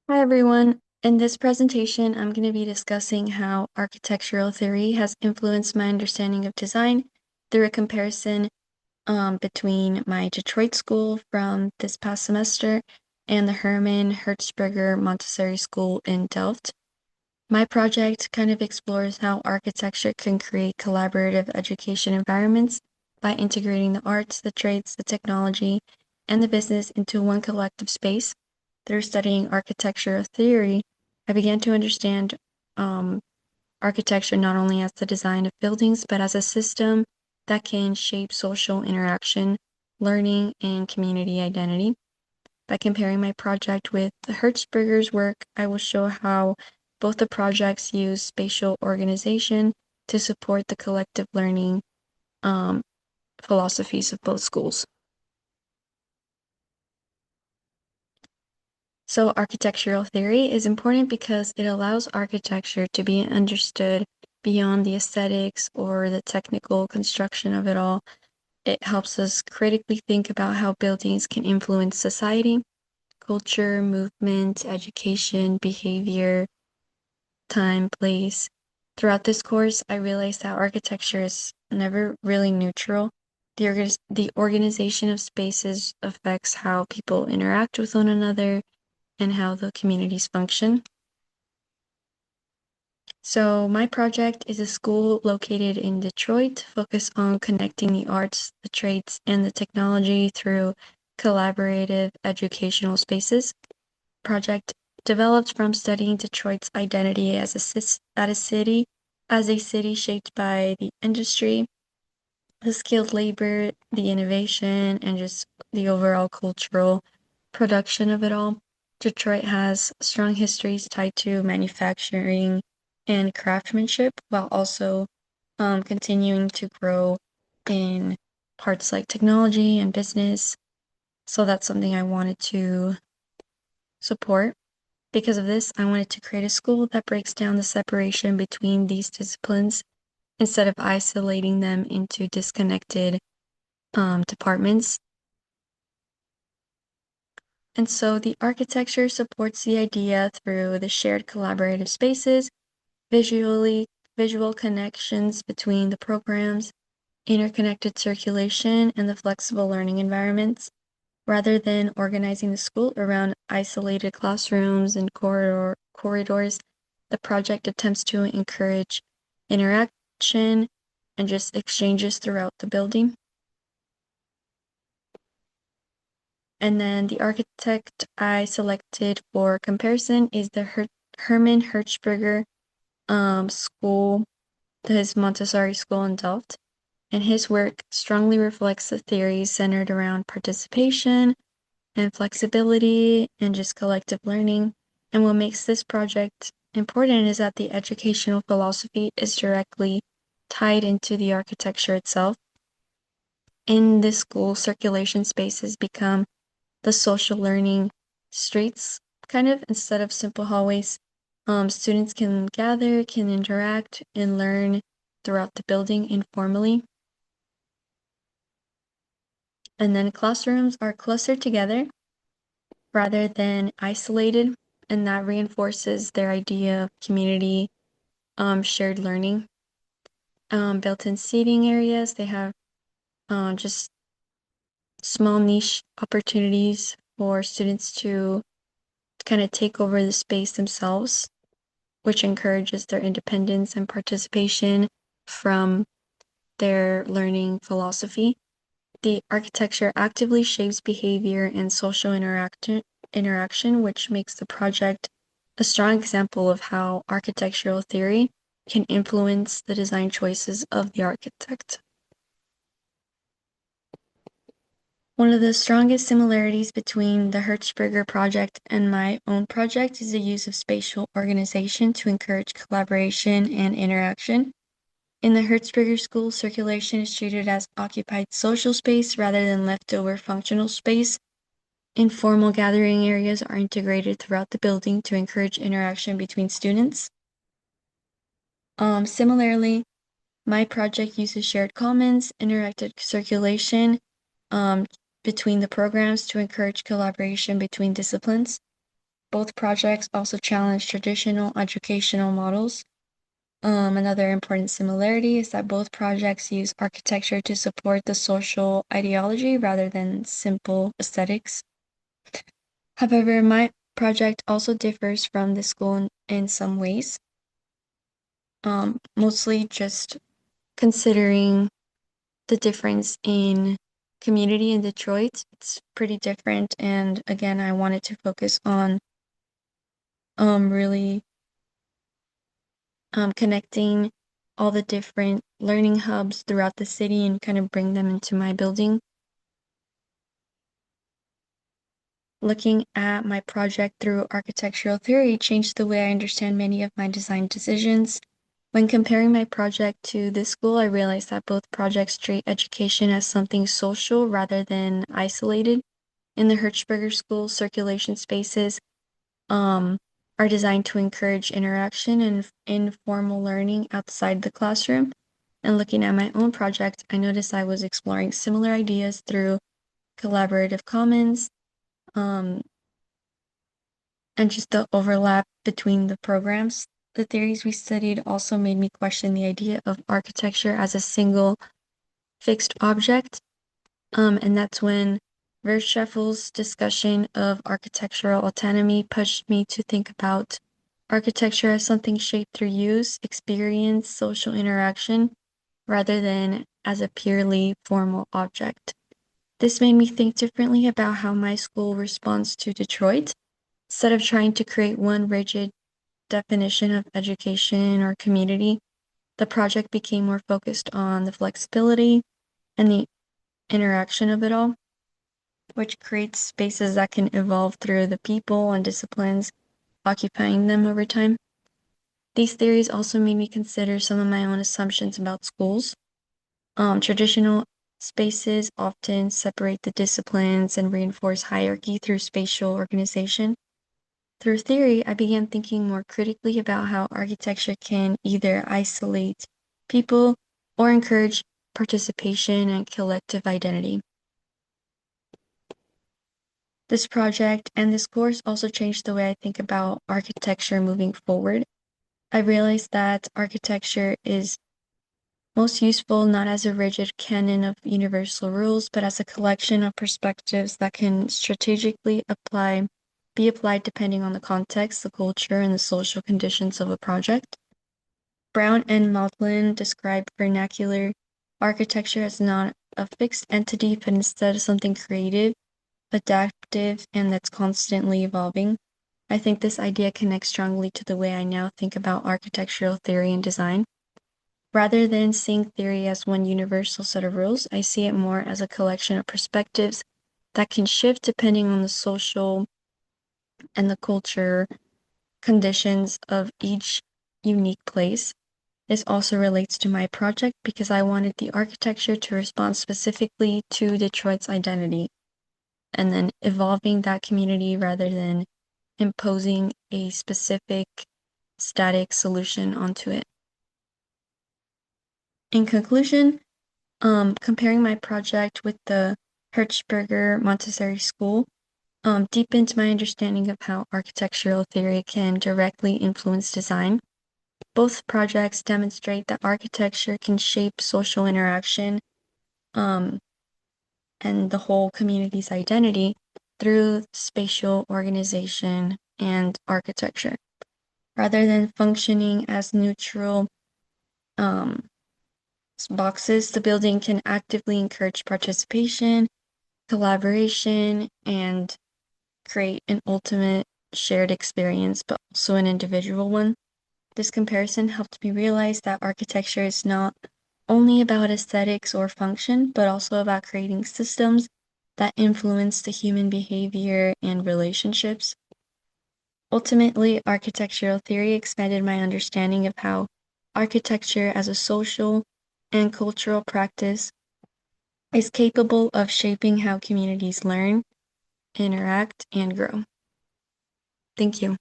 Hi everyone. In this presentation, I'm going to be discussing how architectural theory has influenced my understanding of design through a comparison between my Detroit school from this past semester and the Hermann Hertzberger Montessori School in Delft. My project kind of explores how architecture can create collaborative education environments by integrating the arts, the trades, the technology, and the business into one collective space. Through studying architecture theory, I began to understand um, architecture not only as the design of buildings, but as a system that can shape social interaction, learning, and community identity. By comparing my project with the Hertzberger's work, I will show how both the projects use spatial organization to support the collective learning um, philosophies of both schools. So, architectural theory is important because it allows architecture to be understood beyond the aesthetics or the technical construction of it all. It helps us critically think about how buildings can influence society, culture, movement, education, behavior, time, place. Throughout this course, I realized that architecture is never really neutral. The organization of spaces affects how people interact with one another and how the communities function. So, my project is a school located in Detroit, focused on connecting the arts, the trades, and the technology through collaborative educational spaces. Project developed from studying Detroit's identity as a city shaped by the industry, the skilled labor, the innovation, and just the overall cultural production of it all. Detroit has strong histories tied to manufacturing and craftsmanship, while also continuing to grow in parts like technology and business. So that's something I wanted to support. Because of this, I wanted to create a school that breaks down the separation between these disciplines instead of isolating them into disconnected departments. And so the architecture supports the idea through the shared collaborative spaces, visual connections between the programs, interconnected circulation, and the flexible learning environments. Rather than organizing the school around isolated classrooms and corridors, the project attempts to encourage interaction and just exchanges throughout the building. And then the architect I selected for comparison is the Hermann Hertzberger school, his Montessori school in Delft. And his work strongly reflects the theories centered around participation and flexibility and just collective learning. And what makes this project important is that the educational philosophy is directly tied into the architecture itself. In this school, circulation spaces become the social learning streets, kind of, instead of simple hallways. Students can gather, can interact, and learn throughout the building informally. And then classrooms are clustered together rather than isolated, and that reinforces their idea of community, shared learning. Built-in seating areas, they have just small niche opportunities for students to kind of take over the space themselves, which encourages their independence and participation from their learning philosophy. The architecture actively shapes behavior and social interaction, which makes the project a strong example of how architectural theory can influence the design choices of the architect. One of the strongest similarities between the Hertzberger project and my own project is the use of spatial organization to encourage collaboration and interaction. In the Hertzberger school, circulation is treated as occupied social space rather than leftover functional space. Informal gathering areas are integrated throughout the building to encourage interaction between students. Similarly, my project uses shared commons, interactive circulation um, between the programs to encourage collaboration between disciplines. both projects also challenge traditional educational models. Another important similarity is that both projects use architecture to support the social ideology rather than simple aesthetics. However, my project also differs from the school in some ways, mostly just considering the difference in community in Detroit. It's pretty different, and again, I wanted to focus on really connecting all the different learning hubs throughout the city and kind of bring them into my building. Looking at my project through architectural theory changed the way I understand many of my design decisions. When comparing my project to this school, I realized that both projects treat education as something social rather than isolated. In the Hertzberger School, circulation spaces are designed to encourage interaction and informal learning outside the classroom. And looking at my own project, I noticed I was exploring similar ideas through collaborative commons, and just the overlap between the programs. The theories we studied also made me question the idea of architecture as a single fixed object. And that's when Verschaffel's discussion of architectural autonomy pushed me to think about architecture as something shaped through use, experience, social interaction, rather than as a purely formal object. This made me think differently about how my school responds to Detroit. Instead of trying to create one rigid definition of education or community, the project became more focused on the flexibility and the interaction of it all, which creates spaces that can evolve through the people and disciplines occupying them over time. These theories also made me consider some of my own assumptions about schools. Traditional spaces often separate the disciplines and reinforce hierarchy through spatial organization. Through theory, I began thinking more critically about how architecture can either isolate people or encourage participation and collective identity. This project and this course also changed the way I think about architecture moving forward. I realized that architecture is most useful not as a rigid canon of universal rules, but as a collection of perspectives that can strategically be applied depending on the context, the culture, and the social conditions of a project. Brown and Maudlin describe vernacular architecture as not a fixed entity, but instead something creative, adaptive, and that's constantly evolving. I think this idea connects strongly to the way I now think about architectural theory and design. Rather than seeing theory as one universal set of rules, I see it more as a collection of perspectives that can shift depending on the social and the culture conditions of each unique place. This also relates to my project because I wanted the architecture to respond specifically to Detroit's identity and then evolving that community rather than imposing a specific static solution onto it. In conclusion, comparing my project with the Hertzberger Montessori School deepened my understanding of how architectural theory can directly influence design. Both projects demonstrate that architecture can shape social interaction and the whole community's identity through spatial organization and architecture. Rather than functioning as neutral boxes, the building can actively encourage participation, collaboration, and create an ultimate shared experience, but also an individual one. This comparison helped me realize that architecture is not only about aesthetics or function, but also about creating systems that influence the human behavior and relationships. Ultimately, architectural theory expanded my understanding of how architecture as a social and cultural practice is capable of shaping how communities learn, interact, and grow. Thank you.